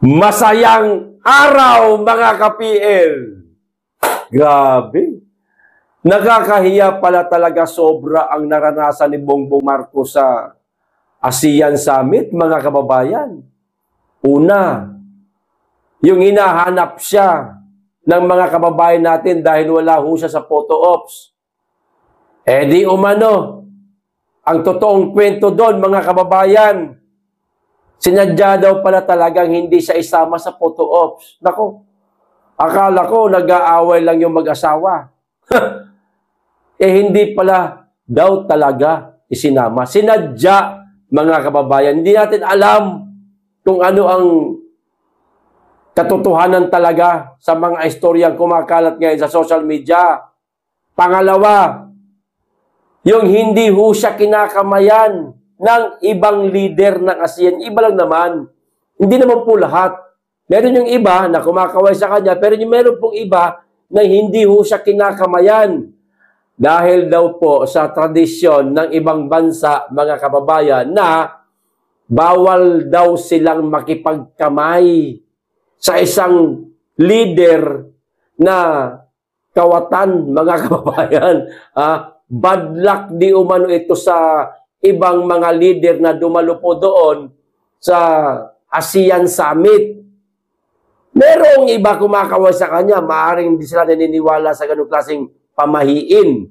Masayang araw mga ka-PL. Grabe. Nakakahiya pala talaga, sobra ang naranasan ni Bongbong Marcos sa ASEAN Summit, mga kababayan. Una, yung hinahanap siya ng mga kababayan natin dahil wala ho siya sa photo ops. Eh di umano, ang totoong kwento doon, mga kababayan, sinadya daw pala talagang hindi siya isama sa photo ops. Nako, akala ko nag-aaway lang yung mag-asawa. Eh hindi pala daw talaga isinama. Sinadya, mga kababayan. Hindi natin alam kung ano ang katotohanan talaga sa mga istoryang kumakalat ngayon sa social media. Pangalawa, yung hindi ho siya kinakamayan ng ibang leader ng ASEAN. Iba lang naman. Hindi naman po lahat. Meron yung iba na kumakaway sa kanya, pero meron pong iba na hindi ho siya kinakamayan. Dahil daw po sa tradisyon ng ibang bansa, mga kababayan, na bawal daw silang makipagkamay sa isang leader na kawatan, mga kababayan. Bad luck di umano ito sa ibang mga leader na dumalo po doon sa ASEAN Summit. Merong iba kumakaway sa kanya, maaaring hindi sila naniniwala sa ganung klaseng pamahiin.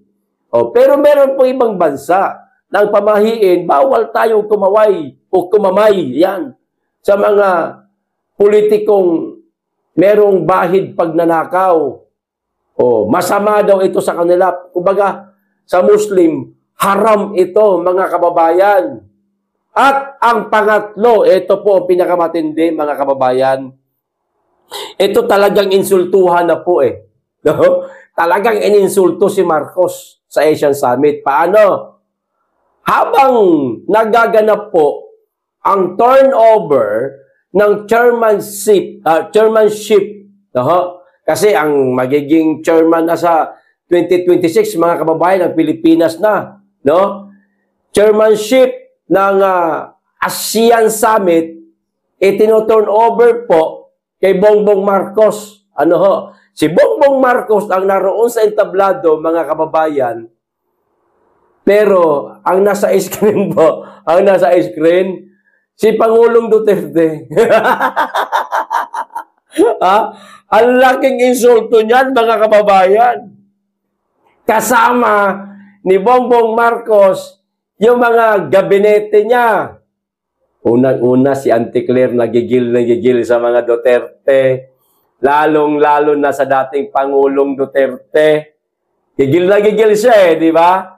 Pero meron po ibang bansa ng pamahiin, bawal tayong kumaway o kumamay yan sa mga politikong merong bahid pagnanakaw. Masama daw ito sa kanila. Kumbaga, sa Muslim, haram ito, mga kababayan. At ang pangatlo, ito po ang pinakamatindi, mga kababayan. Ito talagang insultuhan na po eh. No? Talagang ininsulto si Marcos sa ASEAN Summit. Paano? Habang nagaganap po ang turnover ng chairmanship, kasi ang magiging chairman na sa 2026, mga kababayan, ng Pilipinas na, no? Chairmanship ng ASEAN Summit, itino-turn over po kay Bongbong Marcos. Si Bongbong Marcos ang naroon sa entablado, mga kababayan, pero ang nasa screen po, si Pangulong Duterte. Ang laking insulto niyan, mga kababayan. Kasama ni Bongbong Marcos yung mga gabinete niya. Unang-una si Auntie Claire nagigil sa mga Duterte. Lalong-lalo na sa dating Pangulong Duterte. Gigil na gigil siya di ba?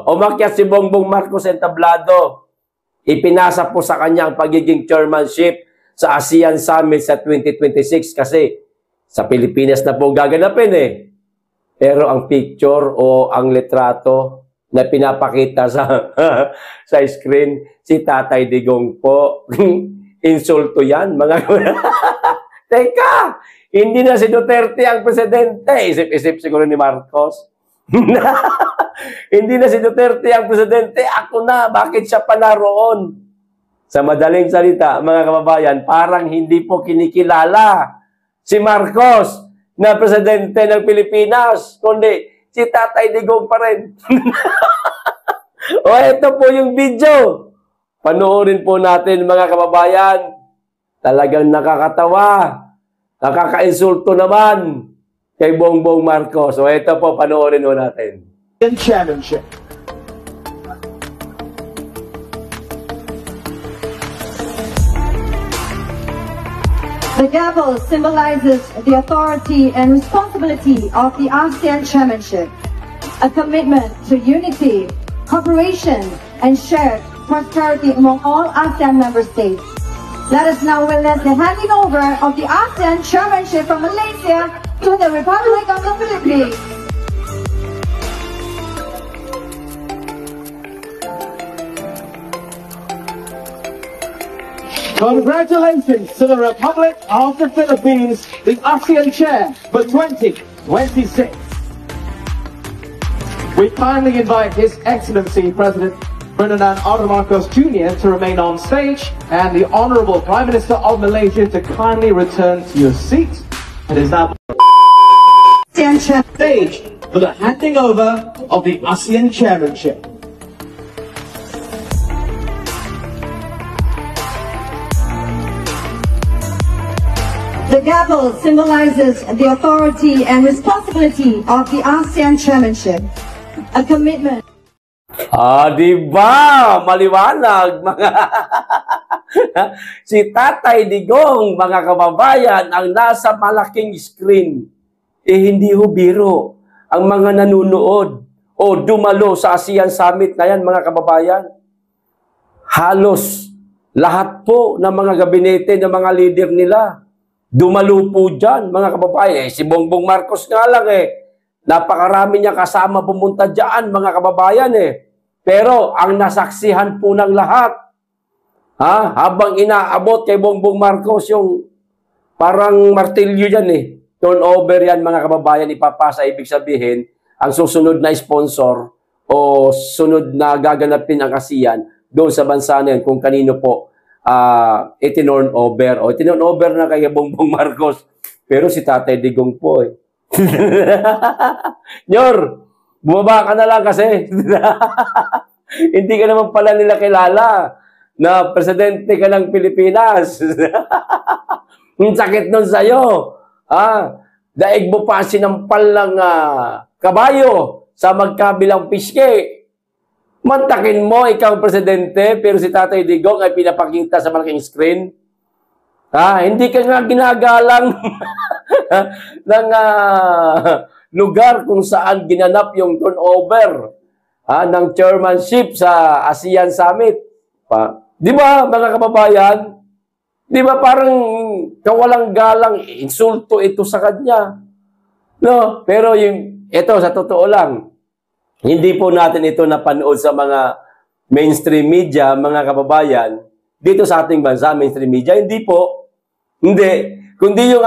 Umakyat si Bongbong Marcos sa entablado. Ipinasa po sa kanya ang pagiging chairmanship sa ASEAN Summit sa 2026 kasi sa Pilipinas na po gaganapin eh. Pero ang picture o ang litrato na pinapakita sa sa screen, si Tatay Digong po. Insulto yan, mga Teka, hindi na si Duterte ang presidente. Isip-isip siguro ni Marcos. Hindi na si Duterte ang presidente. Ako na, bakit siya pa naroon? Sa madaling salita, mga kababayan, parang hindi po kinikilala si Marcos na presidente ng Pilipinas, kundi si Tatay Digong pa rin. Ito po yung video. Panoorin po natin, mga kababayan. Talagang nakakatawa. Nakaka-insulto naman kay Bongbong Marcos. Ito po, panoorin po natin. Chairmanship. The gavel symbolizes the authority and responsibility of the ASEAN chairmanship, a commitment to unity, cooperation, and shared prosperity among all ASEAN member states. Let us now witness the handing over of the ASEAN chairmanship from Malaysia to the Republic of the Philippines. Congratulations to the Republic of the Philippines, the ASEAN Chair for 2026. We kindly invite His Excellency President Ferdinand R. Marcos Jr. to remain on stage and the Honorable Prime Minister of Malaysia to kindly return to your seat. It is now stage for the handing over of the ASEAN Chairmanship. The gavel symbolizes the authority and responsibility of the ASEAN Chairmanship, a commitment. Di ba? Maliwanag, mga si Tatay Digong, mga kababayan, ang nasa malaking screen, hindi ho biro ang mga nanunood o dumalo sa ASEAN Summit na yan, mga kababayan. Halos lahat po ng mga gabinete ng mga leader nila dumalo po dyan, mga kababayan. Si Bongbong Marcos nga lang napakarami niya kasama pumunta dyan, mga kababayan Pero ang nasaksihan po ng lahat, habang inaabot kay Bongbong Marcos yung parang martilyo dyan turnover yan, mga kababayan, ipapasa. Ibig sabihin, ang susunod na sponsor o sunod na gaganapin ang ASEAN doon sa bansa na yan, kung kanino po itinurn over. O itinurn over na kay Bongbong Marcos. Pero si Tatay Digong po Nyor, bumaba ka na lang kasi. Hindi ka naman pala nila kilala na presidente ka ng Pilipinas. Yung sakit nun sa'yo. Daig mo pa sinampal ng kabayo sa magkabilang piske. Mantakin mo, ikaw presidente, pero si Tatay Digong ay pinapakita sa malaking screen. Hindi ka nga ginagalang ng lugar kung saan ginanap yung turnover ng chairmanship sa ASEAN Summit. Di ba, mga kababayan? Di ba parang kawalang galang insulto ito sa kanya? No? Pero ito, sa totoo lang, hindi po natin ito napanood sa mga mainstream media, mga kababayan, dito sa ating bansa, mainstream media. Hindi po. Hindi. Kundi yung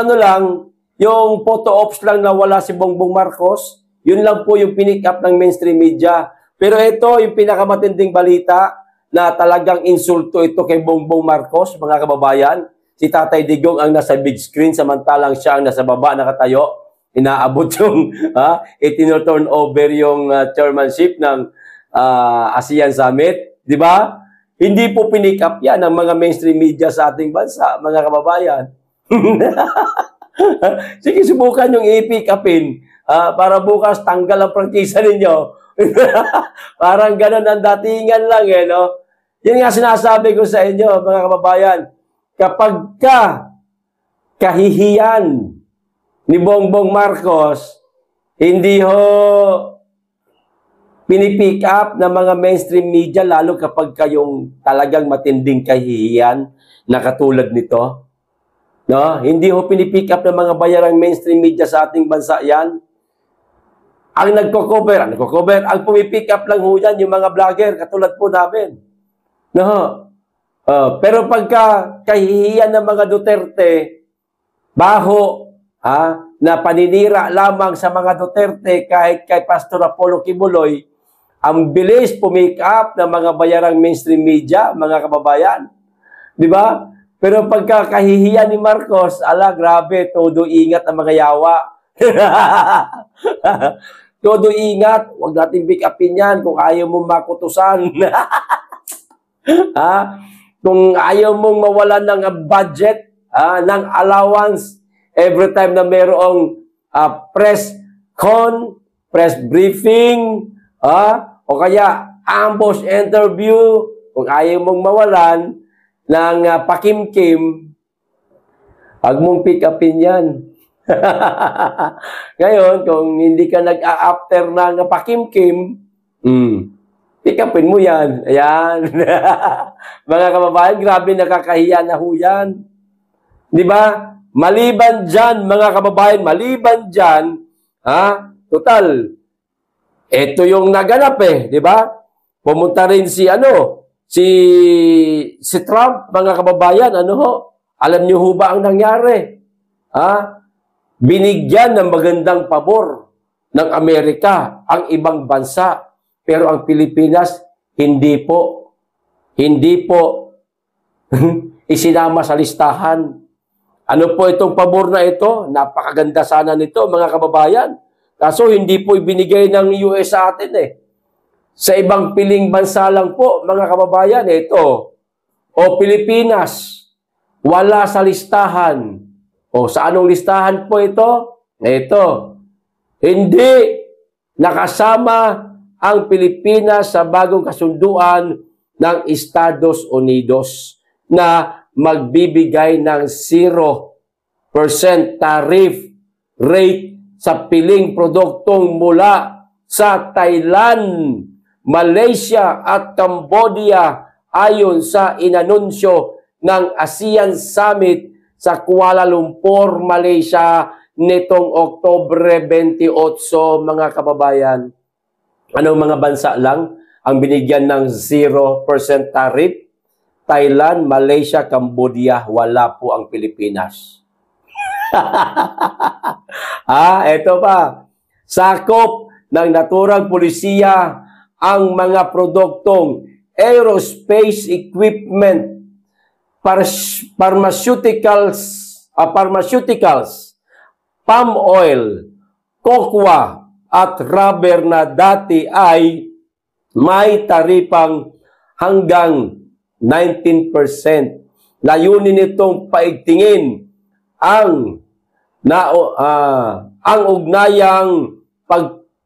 yung photo ops lang na wala si Bongbong Marcos, yun lang po yung pinick up ng mainstream media. Pero ito, yung pinakamatinding balita na talagang insulto ito kay Bongbong Marcos, mga kababayan. Si Tatay Digong ang nasa big screen, samantalang siya ang nasa baba nakatayo. Inaabot yung itinurn over yung chairmanship ng ASEAN Summit. Di ba? Hindi po pinick up yan ng mga mainstream media sa ating bansa, mga kababayan. Sige, subukan yung i-pick upin para bukas tanggal ang prangkisa ninyo. Parang ganun ang datingan lang no? Yan nga sinasabi ko sa inyo, mga kababayan. Kapag kahihiyan ni Bongbong Marcos, hindi ho pinipick up ng mga mainstream media, lalo kapag kayong talagang matinding kahihiyan na katulad nito. No? Hindi ho pinipick up ng mga bayarang mainstream media sa ating bansa yan. Ang nagko-cover, ang pumipick up lang ho yan, yung mga vlogger, katulad po namin. No? Pero pagka kahihiyan ng mga Duterte, baho, na paninira lamang sa mga Duterte kahit kay Pastor Apollo Kibuloy, ang bilis pumick up ng mga bayarang mainstream media, mga kababayan. Di ba? Pero pagka kahihiyan ni Marcos, grabe, todo ingat ang mga yawa. Todo ingat, huwag natin pick upin yan kung ayaw mong makutusan. Kung ayaw mong mawalan ng budget, ng allowance, every time na mayroong press briefing, o kaya ambush interview, kung ayaw mong mawalan ng pakimkim, huwag mong pick upin yan. Ngayon, kung hindi ka nag-a-after ng pakimkim, pick upin mo yan. Ayan. Mga kababayan, grabe nakakahiya na ho yan. Di ba? Maliban dyan, mga kababayan, maliban dyan, total, ito yung naganap di ba? Pumunta rin si Trump, mga kababayan, alam niyo ho ba ang nangyari? Binigyan ng magandang pabor ng Amerika ang ibang bansa, pero ang Pilipinas Hindi po. Hindi po isinama sa listahan. Ano po itong pabor na ito? Napakaganda sana nito, mga kababayan. Kaso hindi po ibinigay ng US sa atin eh. Sa ibang piling bansa lang po, mga kababayan, ito. O Pilipinas, wala sa listahan. O sa anong listahan po ito? Ito. Hindi nakasama ang Pilipinas sa bagong kasunduan ng Estados Unidos na magbibigay ng 0% tariff rate sa piling produktong mula sa Thailand, Malaysia at Cambodia ayon sa inanunsyo ng ASEAN Summit sa Kuala Lumpur, Malaysia nitong Oktubre 28, mga kababayan. Anong mga bansa lang ang binigyan ng 0% tariff? Thailand, Malaysia, Cambodia, wala po ang Pilipinas. Ito pa. Sakop ng naturang pulisiya ang mga produktong aerospace equipment, pharmaceuticals, palm oil, cocoa at rubber na dati ay may taripang hanggang 19%. Layunin nitong paigtingin ang ugnayang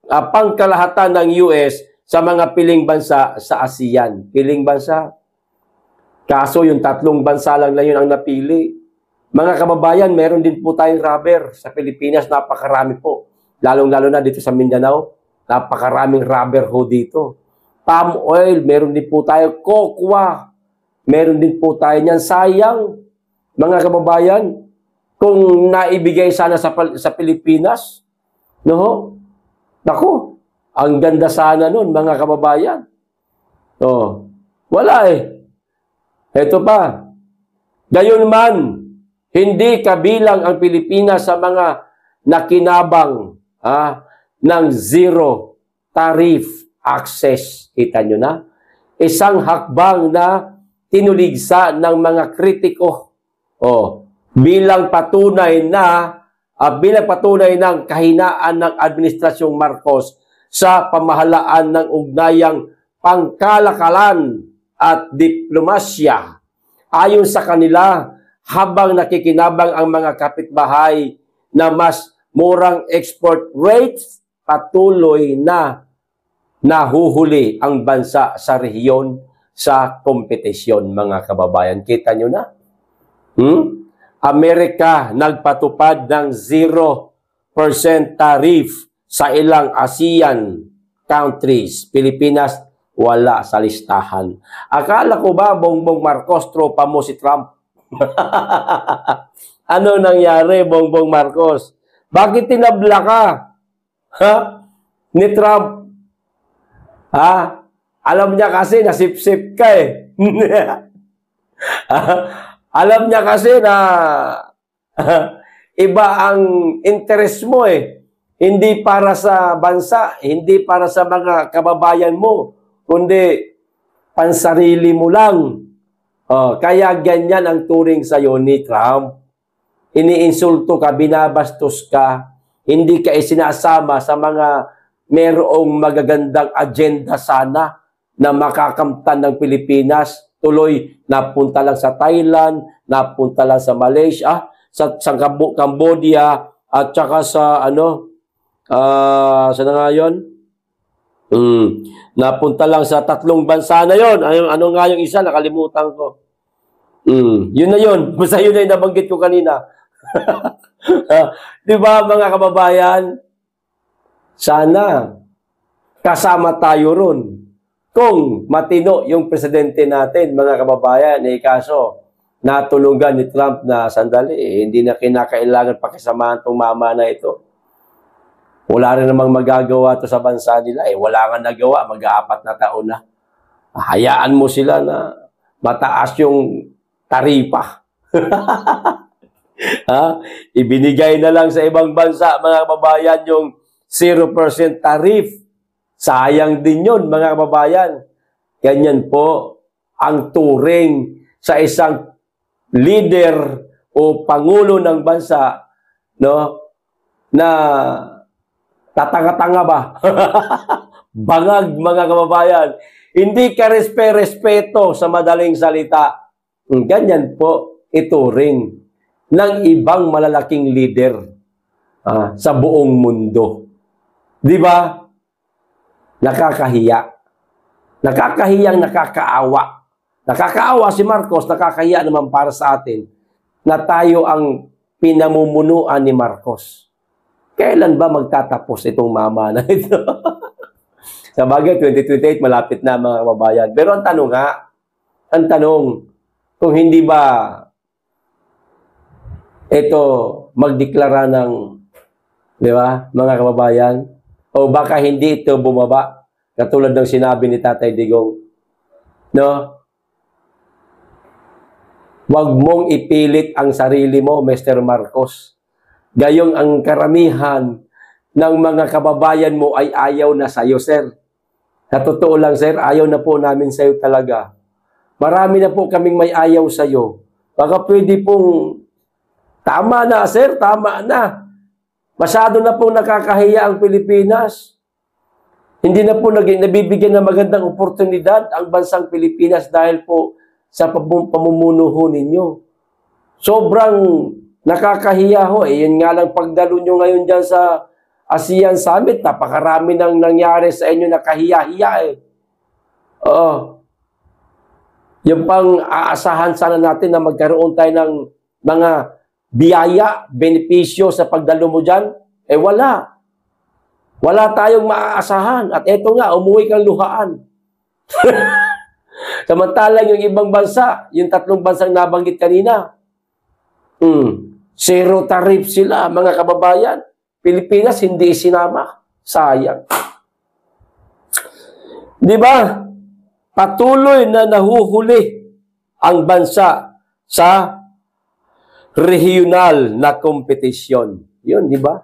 pangkalahatan ng US sa mga piling bansa sa ASEAN. Piling bansa. Kaso yung 3 bansa lang na yun ang napili. Mga kababayan, meron din po tayong rubber sa Pilipinas. Napakarami po. Lalong-lalo na dito sa Mindanao. Napakaraming rubber ho dito. Palm oil, meron din po tayo. Cocoa, meron din po tayo niyan. Sayang, mga kababayan, kung naibigay sana sa Pilipinas, no? Naku, ang ganda sana nun, mga kababayan. Wala eh. Ito pa. Gayon man, hindi kabilang ang Pilipinas sa mga nakinabang ng zero tariff access. Kita nyo na? Isang hakbang na tinuligsa ng mga kritiko. Bilang patunay ng kahinaan ng Administrasyong Marcos sa pamahalaan ng ugnayang pangkalakalan at diplomasya. Ayon sa kanila, habang nakikinabang ang mga kapitbahay na mas murang export rates, patuloy na nahuhuli ang bansa sa rehiyon sa kompetisyon, mga kababayan. Kita nyo na? Amerika nagpatupad ng 0% tariff sa ilang ASEAN countries. Pilipinas, wala sa listahan. Akala ko ba, Bongbong Marcos, tropa mo si Trump? Ano nangyari, Bongbong Marcos? Bakit tinabla ka? Ni Trump? Alam niya kasi na sip-sip ka eh. Alam niya kasi na iba ang interest mo eh. Hindi para sa bansa, hindi para sa mga kababayan mo, kundi pansarili mo lang. Kaya ganyan ang turing sa'yo ni Trump. Iniinsulto ka, binabastos ka, hindi ka isinasama sa mga merong magagandang agenda sana na makakamtan ng Pilipinas. Tuloy, napunta lang sa Thailand, napunta lang sa Malaysia, sa Cambodia, at saka sa saan nga yun? Napunta lang sa 3 bansa na yun. Ano nga yung isa? Nakalimutan ko. Yun na yun. Basta yun na yung nabanggit ko kanina. Di ba, mga kababayan? Sana kasama tayo ron. Kung matino yung presidente natin, mga kababayan, kaso natulungan ni Trump na sandali, hindi na kinakailangan pakisamahan itong mama na ito. Wala rin namang magagawa to sa bansa nila. Wala nga nagawa, mag-4 na taon na. Hayaan mo sila na mataas yung taripa. Ibinigay na lang sa ibang bansa, mga kababayan, yung 0% tariff. Sayang din yun, mga kababayan. Ganyan po ang turing sa isang leader o pangulo ng bansa, no, na tatanga-tanga ba? Bangag, mga kababayan. Hindi ka respeto sa madaling salita. Ganyan po ituring ng ibang malalaking leader sa buong mundo. Di ba? Nakakahiya. Nakakahiyang nakakaawa. Nakakaawa si Marcos, nakakahiya naman para sa atin na tayo ang pinamumunuan ni Marcos. Kailan ba magtatapos itong mama na ito? Sa bagay, 2028, malapit na mga kababayan. Pero ang tanong, kung hindi ba ito magdeklara ng, di ba, mga kababayan? O baka hindi ito bumaba, katulad ng sinabi ni Tatay Digong. No? Huwag mong ipilit ang sarili mo, Mr. Marcos. Gayong ang karamihan ng mga kababayan mo ay ayaw na sa'yo, sir. Sa totoo lang, sir, ayaw na po namin sa'yo talaga. Marami na po kaming may ayaw sa'yo. Baka pwede pong, tama na, sir, tama na. Masyado na pong nakakahiya ang Pilipinas. Hindi na po nabibigyan ng magandang oportunidad ang bansang Pilipinas dahil po sa pamumunuho ninyo. Sobrang nakakahiya ho. Yun nga lang pagdalo nyo ngayon dyan sa ASEAN Summit, napakarami nang nangyari sa inyo na kahiya-hiya Yung pang aasahan sana natin na magkaroon tayo ng mga biyaya, benepisyo sa pagdalo mo dyan, wala. Wala tayong maaasahan. At eto nga, umuwi kang luhaan. Samantalang yung ibang bansa, yung 3 bansang nabanggit kanina, zero tariff sila, mga kababayan. Pilipinas, hindi isinama. Sayang. Di ba? Patuloy na nahuhuli ang bansa sa regional na kompetisyon. Yun, di ba?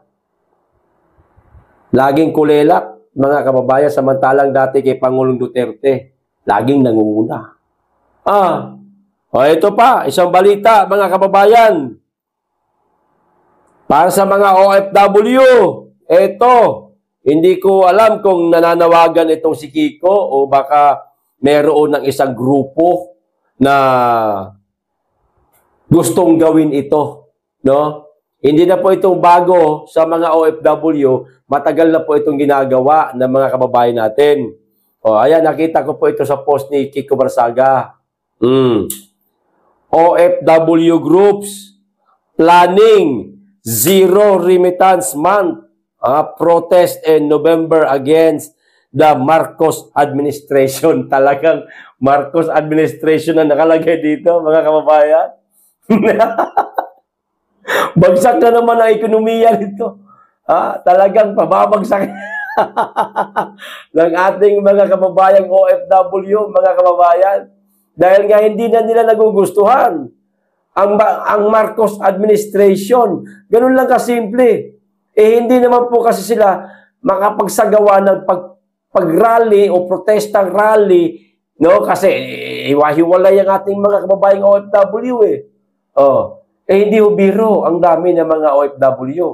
Laging kulelak, mga kababayan, samantalang dati kay Pangulong Duterte, laging nangunguna. Ito pa, isang balita, mga kababayan. Para sa mga OFW, ito, hindi ko alam kung nananawagan itong si Kiko o baka meron ng isang grupo na gustong gawin ito, no? Hindi na po itong bago sa mga OFW, matagal na po itong ginagawa ng mga kababayan natin. Ayan, nakita ko po ito sa post ni Kiko Barsaga. OFW groups planning Zero Remittance Month. Protest in November against the Marcos administration. Talagang Marcos administration na nakalagay dito, mga kababayan. Bagsak na naman ang ekonomiya nito. Talagang pababagsak ng ating mga kababayang OFW, mga kababayan. Dahil nga hindi na nila nagugustuhan ang Marcos administration. Ganun lang kasimple. Hindi naman po kasi sila makapagsagawa ng pag-rally o protestang rally, no? Kasi hiwa-hiwalay ang ating mga kababayang OFW hindi biro ang dami ng mga OFW.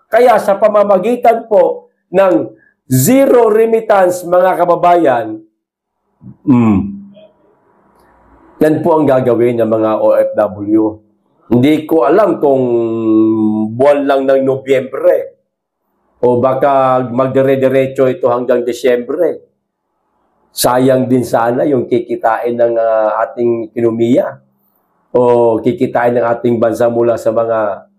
Kaya sa pamamagitan po ng zero remittance, mga kababayan, yan po ang gagawin ng mga OFW. Hindi ko alam kung buwan lang ng Nobyembre o baka magdire-diretso ito hanggang Desyembre. Sayang din sana yung kikitain ng ating ekonomiya o kikitain ng ating bansa mula sa mga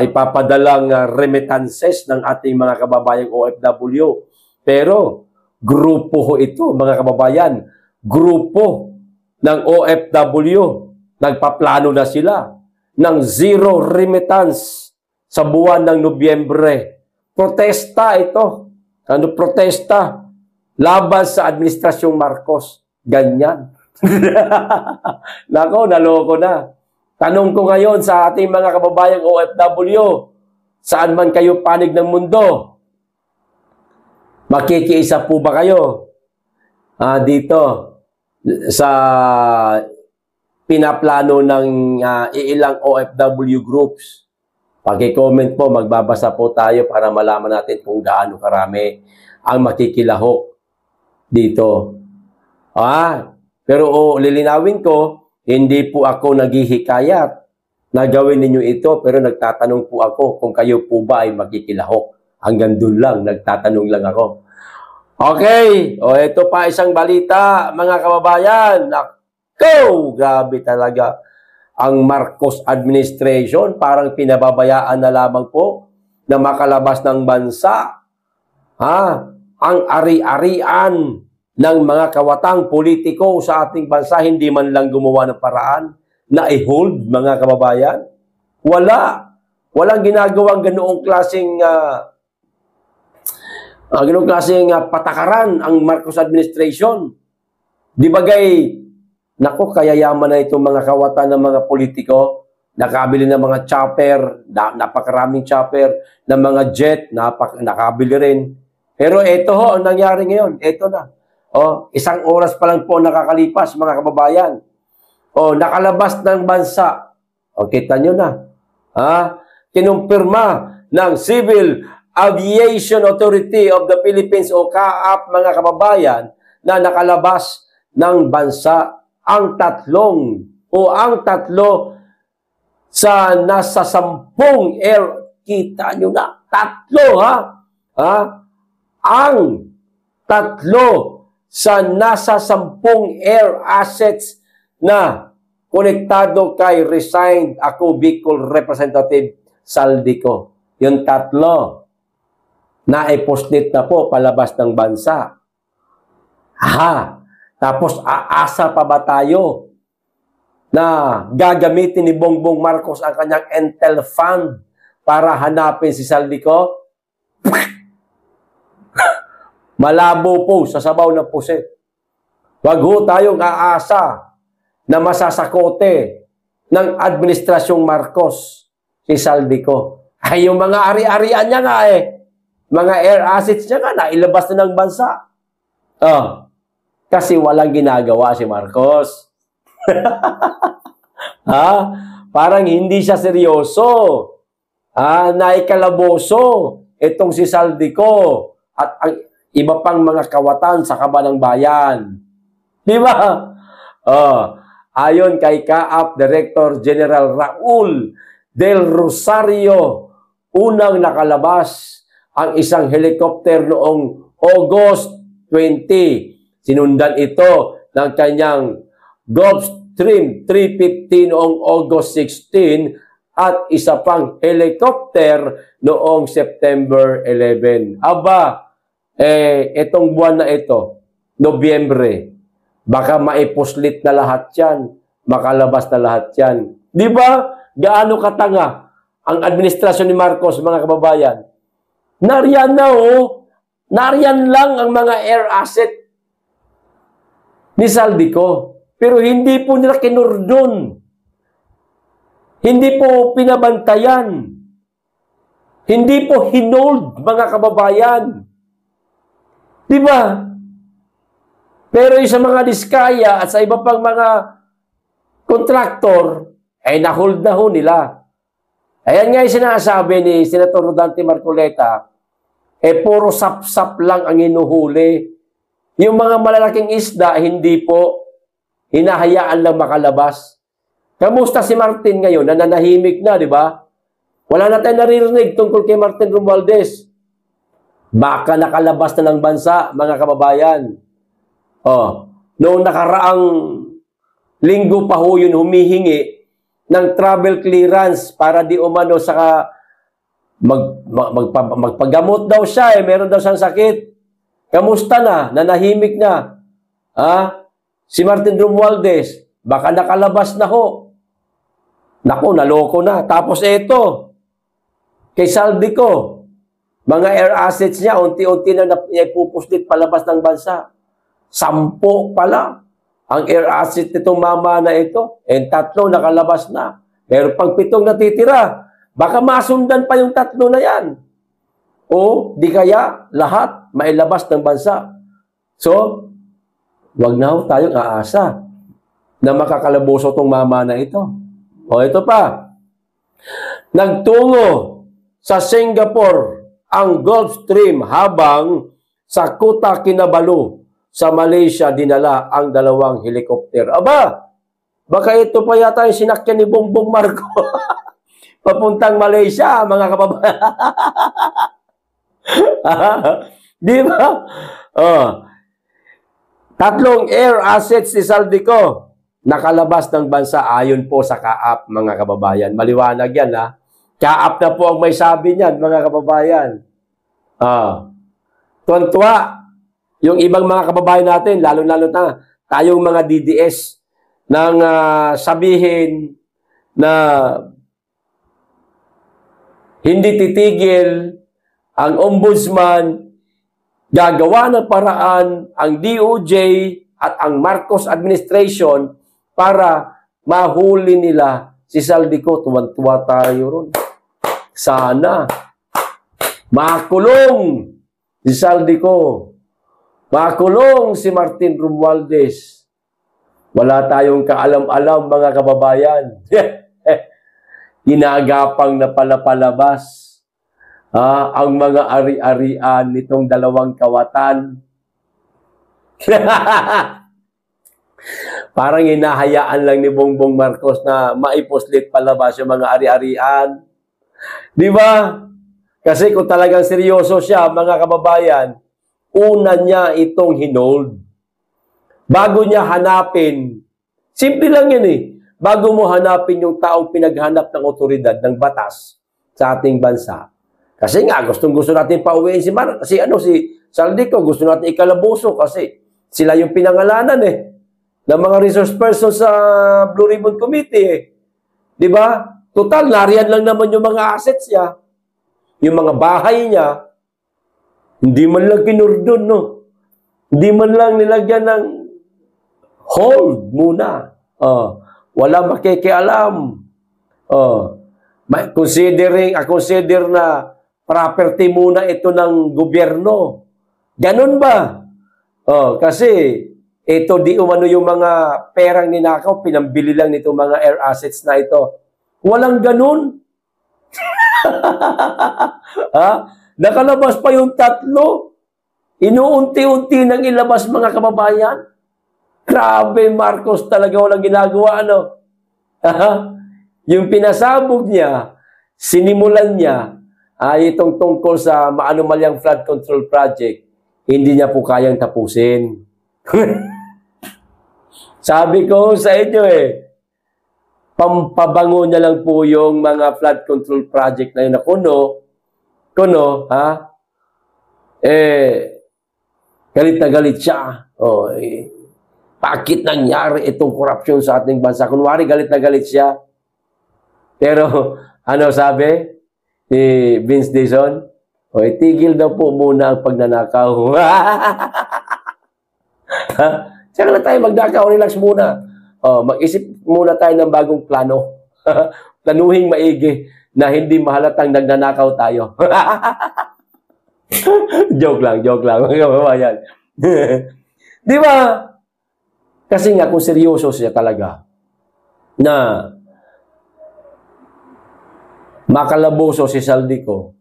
ipapadalang remittances ng ating mga kababayang OFW. Pero grupo ho ito, mga kababayan. Grupo ng OFW. Nagpaplano na sila ng zero remittance sa buwan ng Nobyembre. Protesta ito. Protesta laban sa Administrasyong Marcos. Ganyan. Nako, naloko na. Tanong ko ngayon sa ating mga kababayang OFW, saan man kayo panig ng mundo, makikiisa po ba kayo? Dito, sa pinaplano ng ilang OFW groups. Paki-comment po, magbabasa po tayo para malaman natin kung gaano karami ang makikilahok dito. Pero lilinawin ko, hindi po ako naghihikayat na gawin ninyo ito, pero nagtatanong po ako kung kayo po ba ay makikilahok. Hanggang doon lang, nagtatanong lang ako. Okay, ito pa isang balita, mga kababayan. Nako, grabe talaga. Ang Marcos administration, parang pinababayaan na lamang po na makalabas ng bansa. Ang ari-arian ng mga kawatang politiko sa ating bansa, hindi man lang gumawa ng paraan na i-hold, mga kababayan. Walang ginagawang ganoong klaseng patakaran ang Marcos administration. Di bagay, nako, kaya yaman na itong mga kawatan ng mga politiko, nakabili ng mga chopper, napakaraming chopper, ng mga jet, nakabili rin. Pero ito ho, ang nangyari ngayon, ito na. Isang oras pa lang po nakakalipas, mga kababayan. Nakalabas ng bansa. Kita nyo na. Kinumpirma ng Civil Aviation Authority of the Philippines o CAAP, mga kababayan, na nakalabas ng bansa ang tatlo sa nasa 10 air. Kita nyo na, tatlo ang tatlo sa nasa 10 air assets na konektado kay resigned ako Bicol Representative Saldico. Yung tatlo na i-postdate na po palabas ng bansa. Tapos aasa pa ba tayo na gagamitin ni Bongbong Marcos ang kanyang Intel Fund para hanapin si Saldico? Malabo po sa sabaw ng puset. Wag ho tayong aasa na masasakote ng administrasyong Marcos si Saldico. Ay, yung mga ari-arian niya nga mga air assets niya nga, nailabas na ng bansa. Kasi walang ginagawa si Marcos. Parang hindi siya seryoso. Naikalaboso itong si Saldico at ang iba pang mga kawatan sa kabanang bayan. Di ba? Ayon kay CAAP Director General Raul Del Rosario, unang nakalabas ang isang helicopter noong August 20. Sinundan ito ng kanyang Gulfstream 350 noong August 16 at isa pang helicopter noong September 11. Itong buwan na ito, Nobyembre, baka maipuslit na lahat yan, makalabas na lahat yan. Di ba? Gaano katanga ang administrasyon ni Marcos, mga kababayan? Nariyan na nariyan lang ang mga air asset ni Saldico. Pero hindi po nila kinurdon. Hindi po pinabantayan. Hindi po hinold, mga kababayan. Di ba? Pero yung sa mga diskaya at sa iba pang mga kontraktor, nahold na ho nila. Ayan nga yung sinasabi ni Senator Rodante Marcoleta, puro sap-sap lang ang inuhuli. Yung mga malalaking isda, hindi po hinahayaan lang makalabas. Kamusta si Martin ngayon? Nananahimik na, di ba? Wala na tayong naririnig tungkol kay Martin Romualdez. Baka nakalabas na ng bansa, mga kababayan. Noong nakaraang linggo pa ho yun humihingi ng travel clearance para di umano saka magpagamot daw siya, meron daw siyang sakit. Kamusta na? Nanahimik na. Si Martin Romualdez, baka nakalabas na ho. Naku, naloko na. Tapos ito, kay Saldico, mga air assets niya, unti-unti na ipupuslit palabas ng bansa. 10 pala ang air asset nitong mama na ito. 3 nakalabas na. Pero pang 7 natitira. Baka masundan pa yung 3 na yan. O di kaya lahat mailabas ng bansa. So, Huwag na ho tayong aasa na makakalaboso tong mama na ito. O ito pa, nagtungo sa Singapore ang Gulfstream habang sa Kuta Kinabalu sa Malaysia dinala ang 2 helikopter. Aba, baka ito pa yata yung sinakyan ni Bongbong Marcos papuntang Malaysia, mga kababayan. Di ba? Oh. 3 air assets ni Saldico nakalabas ng bansa ayon po sa CAAP, mga kababayan. Maliwanag yan, ha? CAAP na po ang may sabi niyan, mga kababayan. Tuwan-tuwa yung ibang mga kababayan natin, lalo-lalo na tayong mga DDS, nang sabihin na hindi titigil ang ombudsman, gagawa ng paraan ang DOJ at ang Marcos administration para mahuli nila si Saldico. Tuwan-tuwa tayo ron. Sana makulong si Saldico, makulong si Martin Romualdez. Wala tayong kaalam-alam, mga kababayan. Ginagapang na palabas ang mga ari-arian nitong 2 kawatan. Parang hinahayaan lang ni Bongbong Marcos na maipuslit palabas yung mga ari-arian. Di ba? Kasi kung talagang seryoso siya, mga kababayan, una niya itong hinold. Bago niya hanapin, simple lang yun eh, bago mo hanapin yung taong pinaghanap ng otoridad, ng batas sa ating bansa. Kasi nga, gustong-gusto natin pauwiin si si Saldico, gusto natin ikalaboso kasi sila yung pinangalanan ng mga resource persons sa Blue Ribbon Committee Di ba? Total, nariyan lang naman yung mga assets niya. Yung mga bahay niya, hindi man lang kinurdon, no? Hindi man lang nilagyan ng hold muna. Wala makikialam. Consider na property muna ito ng gobyerno. Ganun ba? Kasi ito di umano yung mga perang ninakaw, pinambili lang nito mga air assets na ito. Walang ganun. Nakalabas pa yung 3. Inuunti-unti nang ilabas, mga kababayan. Grabe, Marcos talaga walang ginagawa, ano? Yung pinasabog niya, sinimulan niya, itong tungkol sa maanumalyang flood control project, hindi niya po kayang tapusin. Sabi ko sa inyo pampabango niya lang po yung mga flood control project na yun na kuno, galit na galit siya. Bakit nangyari itong korupsyon sa ating bansa? Kunwari, galit na galit siya. Pero, ano sabi ni Vince Dizon? Tigil daw po muna ang pagnanakaw. Saka na tayo magnakaw, relax muna. Mag-isip muna tayo ng bagong plano. Planuhing maigi na hindi mahalatang nagnanakaw tayo. Joke lang. Di ba? Kasi nga, kung seryoso siya talaga na makalaboso si Saldico,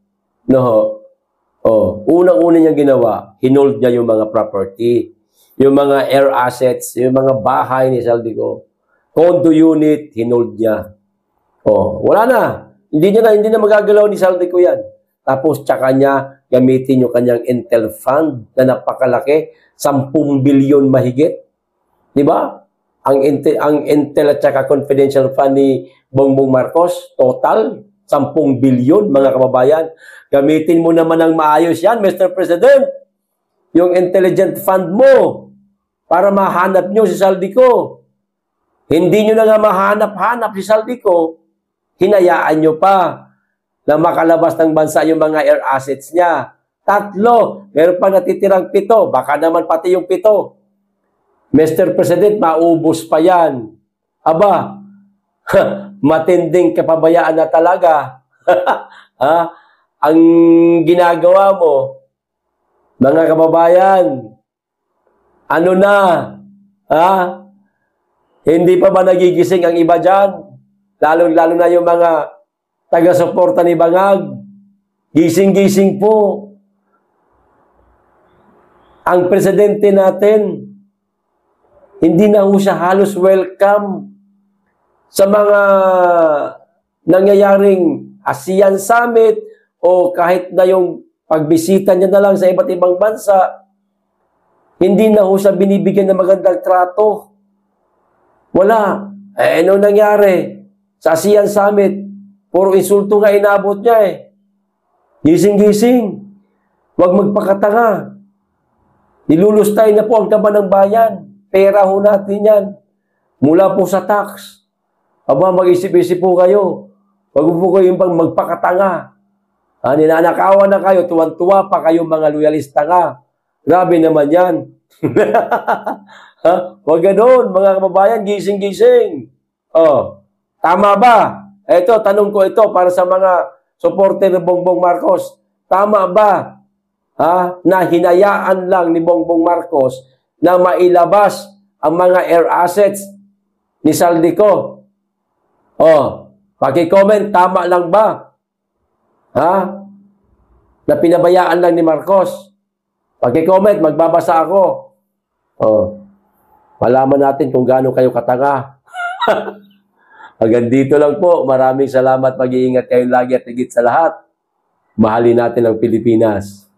unang-una niyang ginawa, hinold niya yung mga property, yung mga air assets, yung mga bahay ni Saldico, condo unit, hinold niya. Wala na. Hindi na magagalaw ni Saldico yan. Tapos, tsaka niya gamitin yung kanyang Intel Fund na napakalaki, 10 bilyon mahigit. Di ba? Ang Intel at saka Confidential Fund ni Bongbong Marcos, total, 10 bilyon, mga kababayan. Gamitin mo naman ng maayos yan, Mr. President. Yung intelligent fund mo para mahanap nyo si Saldico. Hindi nyo na nga mahanap-hanap si Saldico, hinayaan nyo pa na makalabas ng bansa yung mga air assets niya. 3, meron pa natitirang 7, baka naman pati yung 7. Mr. President, maubos pa yan. Aba, matinding kapabayaan na talaga. Ang ginagawa mo, mga kababayan, ano na, Ha? Hindi pa ba nagigising ang iba dyan? Lalo na yung mga taga-suporta ni Bangag. Gising-gising po. Ang presidente natin, hindi na ho siya halos welcome sa mga nangyayaring ASEAN Summit o kahit na yung pagbisita niya na lang sa iba't ibang bansa. Hindi na ho siya binibigyan ng magandang trato. Wala. Ano nangyari? Sa ASEAN Summit, puro insulto nga inabot niya eh. Gising-gising. Huwag magpakatanga. Nilulustay na po ang taba ng bayan. Pera ho natin yan. Mula po sa tax. Aba, mag-isip-isip po kayo. Huwag po kayong pang magpakatanga. Ninanakawan na kayo, tuwan-tuwa pa kayo mga loyalista nga. Grabe naman yan. Huwag ganoon, mga kababayan, gising-gising. Tama ba? Ito, tanong ko ito para sa mga supporter ng Bongbong Marcos. Tama ba na hinayaan lang ni Bongbong Marcos na mailabas ang mga air assets ni Saldico? Paki-comment, tama lang ba? Na pinabayaan lang ni Marcos? Paki-comment, magbabasa ako. Malaman natin kung gaano kayo katanga. Hanggang dito lang po. Maraming salamat. Mag-iingat kayo lagi at higit sa lahat. Mahalin natin ang Pilipinas.